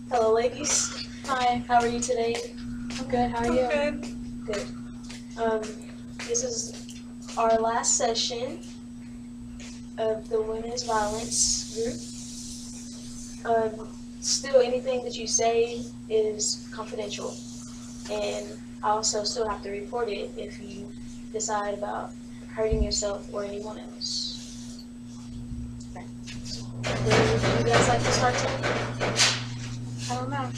Hello, ladies. Hi, How are you today? I'm good. How are you? Good. Good. Um, this is our last session of the women's violence group. Still, anything that you say is confidential, and I also still have to report it if you decide about hurting yourself or anyone else. Okay. Would you guys like to start today? I don't know.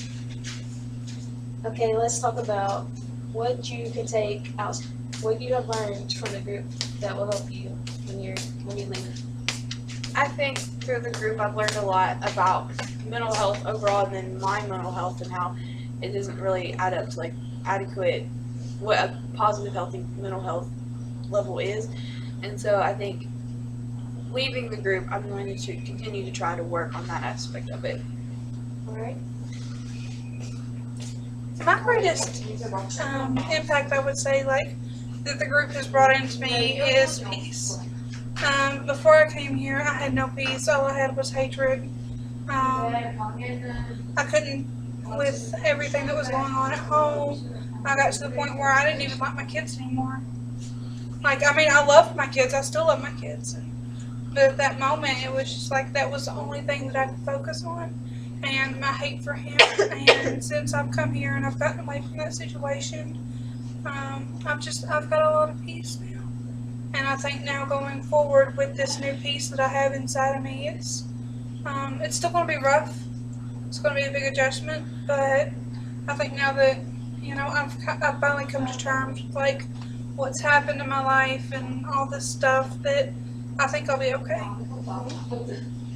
Okay, let's talk about what you can take out, what you have learned from the group that will help you when you leave. I think through the group I've learned a lot about mental health overall and then my mental health and how it doesn't really add up to like adequate what a positive healthy mental health level is. And so I think leaving the group I'm going to continue to try to work on that aspect of it. All right. My greatest impact, I would say, like, that the group has brought into me is peace. Before I came here, I had no peace. All I had was hatred. I couldn't, with everything that was going on at home, I got to the point where I didn't even like my kids anymore. Like, I mean, I loved my kids. I still love my kids. But at that moment, it was just like that was the only thing that I could focus on. And my hate for him. And since I've come here and I've gotten away from that situation, I've got a lot of peace now. And I think now going forward with this new peace that I have inside of me, it's still going to be rough. It's going to be a big adjustment, but I think now that I've finally come to terms with like what's happened in my life and all this stuff that I think I'll be okay.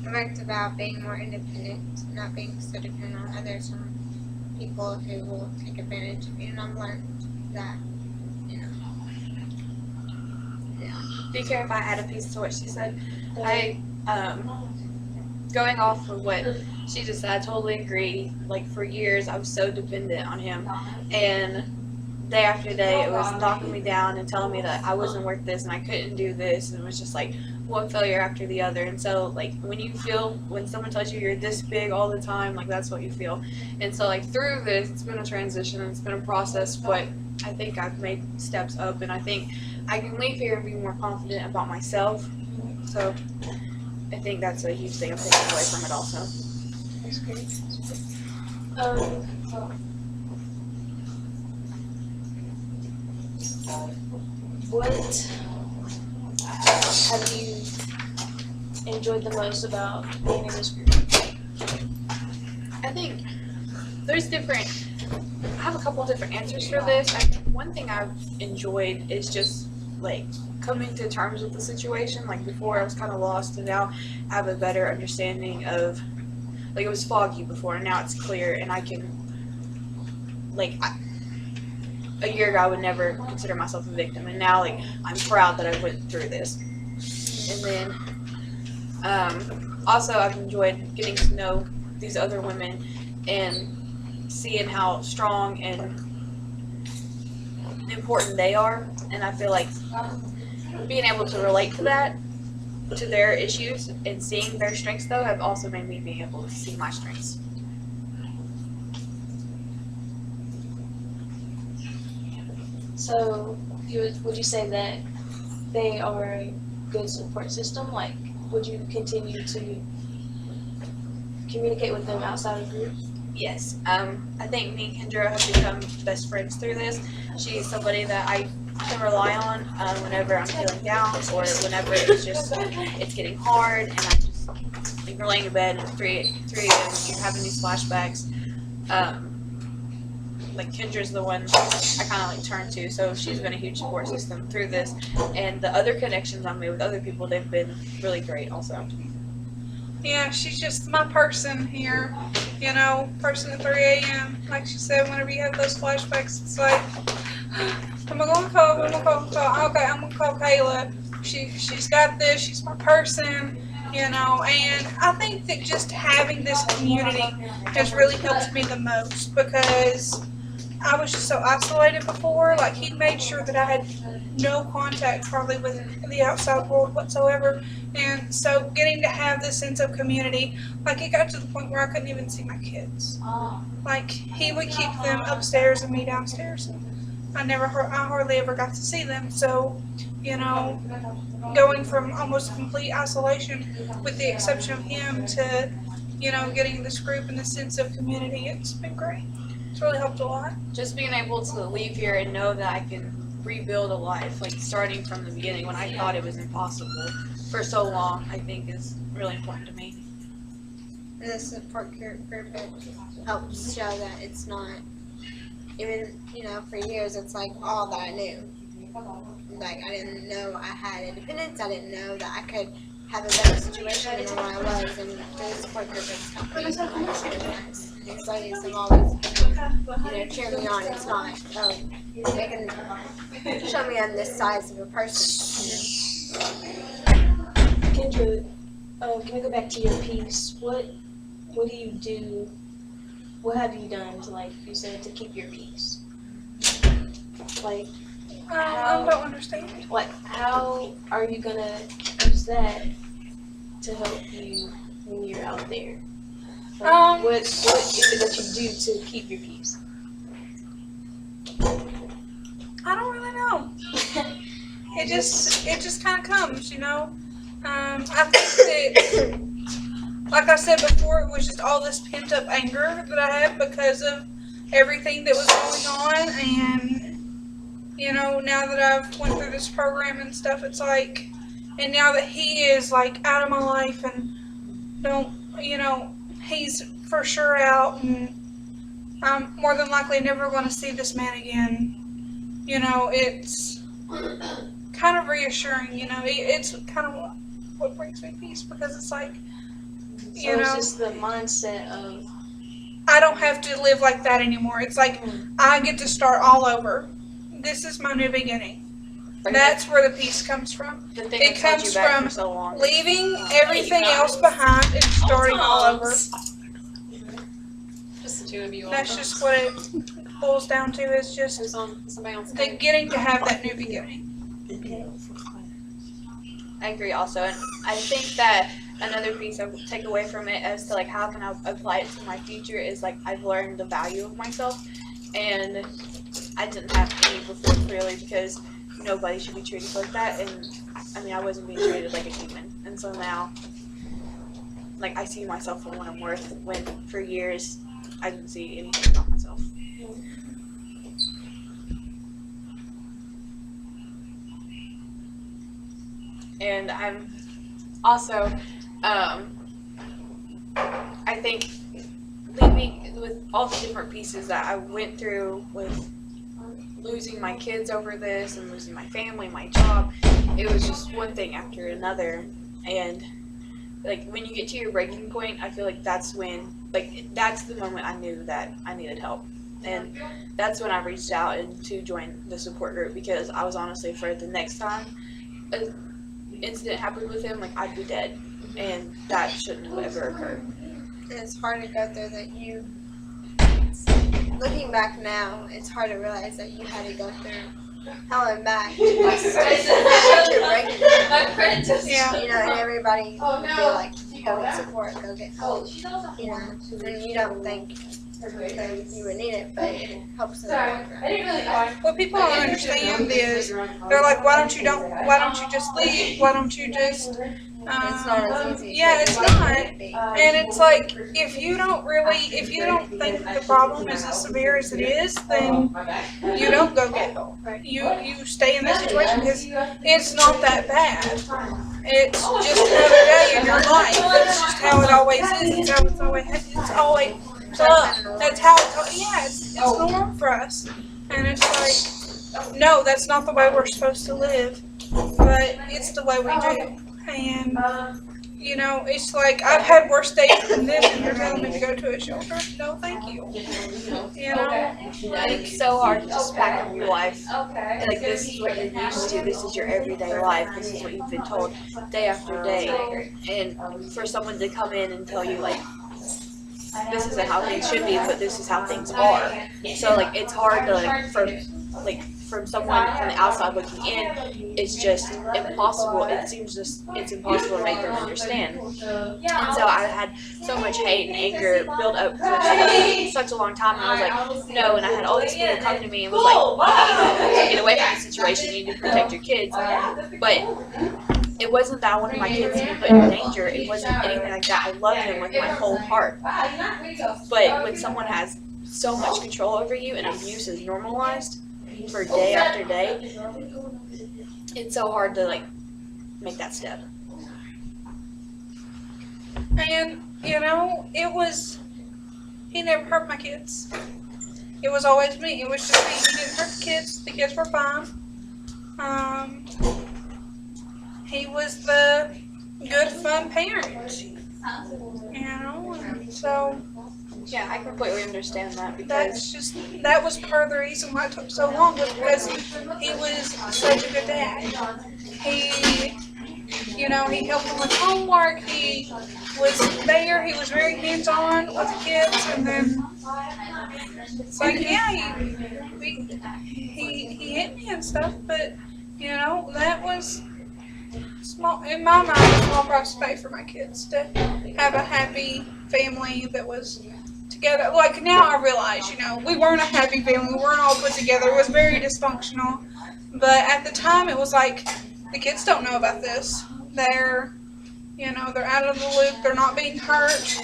I learned about being more independent, not being so dependent on others and people who will take advantage of you. And I've learned that, Do you care if I add a piece to what she said? I going off of what she just said, I totally agree. Like for years I was so dependent on him, and day after day it was knocking me down and telling me that I wasn't worth this and I couldn't do this, and it was just like one failure after the other. And so like when someone tells you you're this big all the time, like that's what you feel. And so like through this it's been a transition and it's been a process, but I think I've made steps up, and I think I can leave here and be more confident about myself. So I think that's a huge thing I'm taking away from it also. That's great. What have you enjoyed the most about being in this group? I think I have a couple of different answers for this. I think one thing I've enjoyed is just like coming to terms with the situation. Like before I was kind of lost, and now I have a better understanding of, like it was foggy before and now it's clear, and I can a year ago I would never consider myself a victim, and now like I'm proud that I went through this. And then also I've enjoyed getting to know these other women and seeing how strong and important they are, and I feel like being able to relate to that, to their issues, and seeing their strengths though have also made me be able to see my strengths. So, would you say that they are a good support system? Like, would you continue to communicate with them outside of the group? Yes, I think me and Kendra have become best friends through this. She's somebody that I can rely on whenever I'm feeling down, or whenever it's getting hard and I just like you're laying in bed and it's 3 a.m. and you're having these flashbacks. Like Kendra's the one I kind of like turn to, so she's been a huge support system through this, and the other connections I've made with other people, they've been really great also. Yeah, she's just my person here, person at 3 a.m. Like she said, whenever you have those flashbacks, it's like, am I going to call? Okay, I'm going to call Kayla. She's got this, she's my person, and I think that just having this community has really helped me the most, because I was just so isolated before. Like, he made sure that I had no contact probably with the outside world whatsoever. And so getting to have this sense of community, like, it got to the point where I couldn't even see my kids. Like, he would keep them upstairs and me downstairs. I hardly ever got to see them. So, you know, going from almost complete isolation, with the exception of him, to, you know, getting this group and this sense of community, it's been great. It's really helped a lot. Just being able to leave here and know that I can rebuild a life, like starting from the beginning when I thought it was impossible for so long, I think is really important to me. And the support group it helps show that it's not, even, you know, for years it's like all that I knew. Like, I didn't know I had independence, I didn't know that I could have a better situation than what I was, and the support group has helped me realize. And these ladies have always been, cheer me on. It's not, they can show me I'm this size of a person, Kendra, can we go back to your piece? What do you do? What have you done to, like you said, to keep your peace? Like, I don't understand. like, how are you gonna use that to help you when you're out there? Like, what is it that you do to keep your peace? I don't really know. It just kind of comes, you know. I think that, like I said before, it was just all this pent up anger that I had because of everything that was going on, and you know, now that I've went through this program and stuff, it's like, and now that he is like out of my life and he's for sure out, and I'm more than likely never going to see this man again. You know, it's kind of reassuring. You know, it's kind of what brings me peace, because it's like, So it's just the mindset of, I don't have to live like that anymore. It's like I get to start all over. This is my new beginning. That's where the peace comes from. The thing It that's held comes you back from for so long. leaving everything else behind and starting all over. Just the two of you. That's just what it boils down to, is just Somebody else. getting to have that new beginning. I agree also, and I think that another piece I would take away from it as to like how can I apply it to my future is like I've learned the value of myself, and I didn't have any before clearly because nobody should be treated like that, and I mean I wasn't being treated like a human, and so now like I see myself for what I'm worth when for years I didn't see anything about myself. And I'm also, I think leaving with all the different pieces that I went through with losing my kids over this and losing my family, my job, it was just one thing after another. And like when you get to your breaking point, I feel like that's when, like that's the moment I knew that I needed help. And that's when I reached out and to join the support group, because I was honestly afraid the next time an incident happened with him, like I'd be dead, and that shouldn't have ever occurred. And it's hard to go through that. Looking back now, it's hard to realize that you had to go through hell and back to get your breaking point. My friend just. Yeah. You know, and everybody Oh, would no. be like, go get support, go get help. She knows I'm You know, and you don't think that you would need it, but it helps in the Sorry, long I run. didn't really know. What people don't understand is they're like, why don't you just leave? Why don't you just It's not as easy. yeah, it's not. It be. And it's like, if you don't think that the problem is as severe as it is, then you don't go get help. You stay in this situation because it's not that bad. It's just another day in your life. That's just how it always is. It's how it's always that's how it's normal for us. And it's like, no, that's not the way we're supposed to live, but it's the way we do. And you know, it's like, I've had worse days than this, and you're telling me to go to a shelter? No, thank you. You know? It's so hard to just pack up your life. Okay. Like this is what you're used to, this is your everyday life, this is what you've been told day after day. And for someone to come in and tell you like, this isn't how things should be, but this is how things are. So like it's hard to from someone from the outside looking in, it's just impossible. It seems just it's impossible to make them understand. And so I had so much hate and anger build up for such a long time, and I was like, no. And I had all these people come to me and was like, you need to get away from the situation. You need to protect your kids. But it wasn't that I wanted my kids to be put in danger. It wasn't anything like that. I love them with my whole heart. But when someone has so much control over you and abuse is normalized for day after day, it's so hard to like make that step. And, you know, he never hurt my kids. It was always me. It was just me. He didn't hurt the kids. The kids were fine. He was the good, fun parent. You know, and so Yeah, I completely understand that because that was part of the reason why it took so long, was because he was such a good dad. He helped them with homework. He was there. He was very hands-on with the kids, and then it's like, yeah, he hit me and stuff, but you know, that was small in my mind. A small price to pay for my kids to have a happy family that was together. Like now, I realize, you know, we weren't a happy family. We weren't all put together. It was very dysfunctional. But at the time, it was like the kids don't know about this. They're out of the loop. They're not being hurt.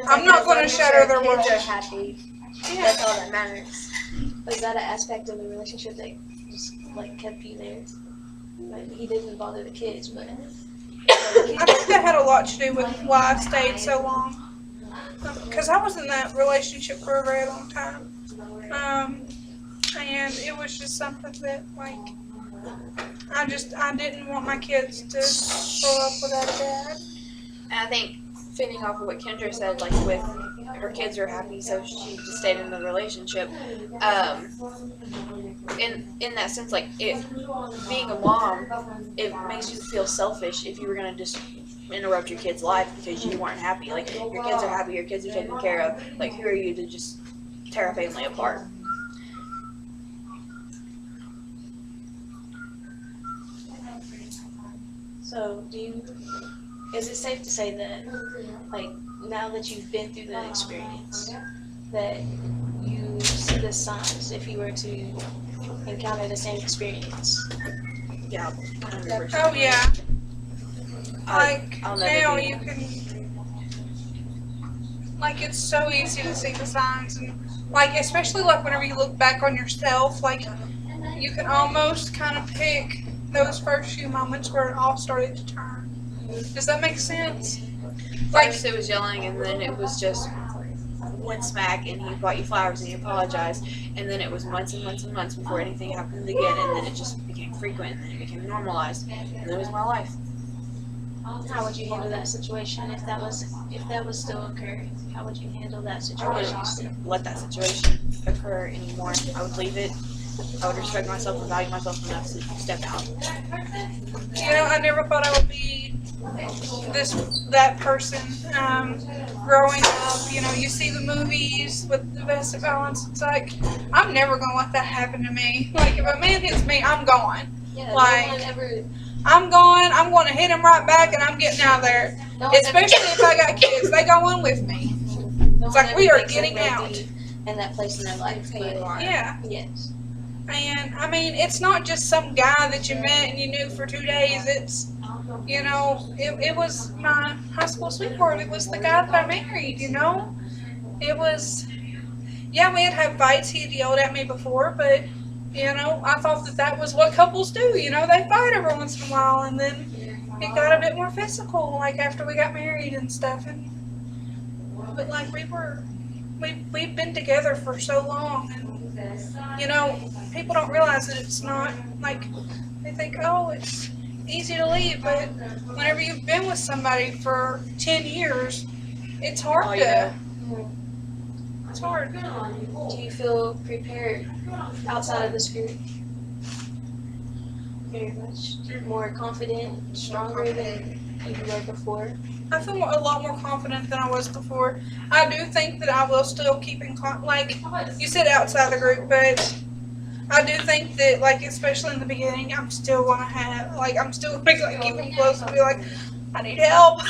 I'm not going to shatter their world. Kids are happy. Yeah. That's all that matters. Was that an aspect of the relationship that just like kept you there? Like he didn't bother the kids, but I think that had a lot to do with why I stayed so long. Because I was in that relationship for a very long time. And it was just something that, like, I didn't want my kids to grow up without a dad. And I think fitting off of what Kendra said, like with her kids are happy, so she just stayed in the relationship. In that sense, like being a mom, it makes you feel selfish if you were gonna just interrupt your kid's life because you weren't happy. Like your kids are happy, your kids are taken care of. Like who are you to just tear a family apart? so is it safe to say that, like, now that you've been through the experience, that you see the signs if you were to encounter the same experience? Yeah, 100%. Oh, yeah. Like, I'll never now be- you can, like, it's so easy to see the signs. And, like, especially, like, whenever you look back on yourself, like, you can almost kind of pick those first few moments where it all started to turn. Does that make sense? Like, First it was yelling, and then it was just one smack, and he bought you flowers, and he apologized, and then it was months and months and months before anything happened again, and then it just became frequent, and then it became normalized, and that was my life. How would you handle that situation if that was still occurring? How would you handle that I situation? wouldn't let that situation occur anymore. I would leave it. I would respect myself and value myself enough to step out. you know, I never thought I would be that person. Growing up, you know, you see the movies with domestic violence. It's like, I'm never gonna let that happen to me. Like, if a man hits me, I'm gone. Yeah, Like, no one ever. I'm gone. I'm gonna hit him right back, and I'm getting out of there. No one Especially if I got kids, they go in with me. no It's one like ever we are thinks that getting they'll out. be in that place in their life. That's how you But are. Yeah. yes. And I mean, it's not just some guy that you met and you knew for 2 days. It's, you know, it was my high school sweetheart. It was the guy that I married, you know? It was, yeah, we had had fights. He had yelled at me before, but, you know, I thought that was what couples do. You know, they fight every once in a while, and then it got a bit more physical, like after we got married and stuff. But, like, we've been together for so long, and, you know, people don't realize that it's not, like, they think, oh, it's easy to leave, but whenever you've been with somebody for 10 years, it's hard Oh, yeah. it's hard. Do you feel prepared outside of this group? very much more confident, stronger than you were before. I feel a lot more confident than I was before. I do think that I will still keep in like you said outside the group, but I do think that, like, especially in the beginning, I'm still gonna have, like, I'm still gonna like keep them close and be like, I need help,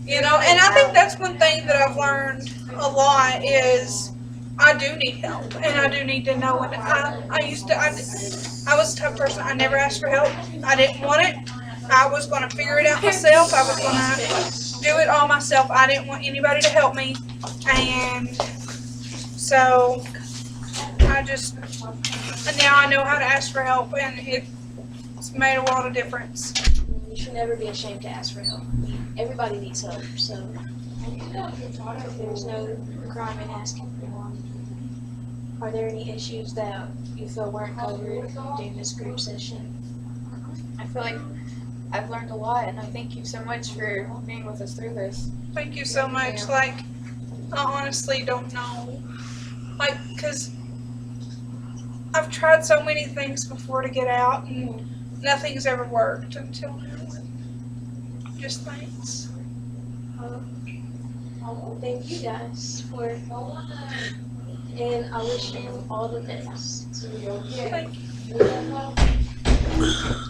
you know. And I think that's one thing that I've learned a lot is I do need help, and I do need to know when I was the type of person I never asked for help. I didn't want it. I was gonna figure it out myself. I was gonna do it all myself. I didn't want anybody to help me, and so and now I know how to ask for help, and it's made a world of difference. You should never be ashamed to ask for help. Everybody needs help, so there's no crime in asking for help. Are there any issues that you feel weren't covered during this group session? I feel like I've learned a lot, and I thank you so much for being with us through this. Thank you so much. Like, I honestly don't know. Like, because I've tried so many things before to get out, and nothing's ever worked until now. Just thanks. Thank you guys for, and I wish you all the best. Thank you.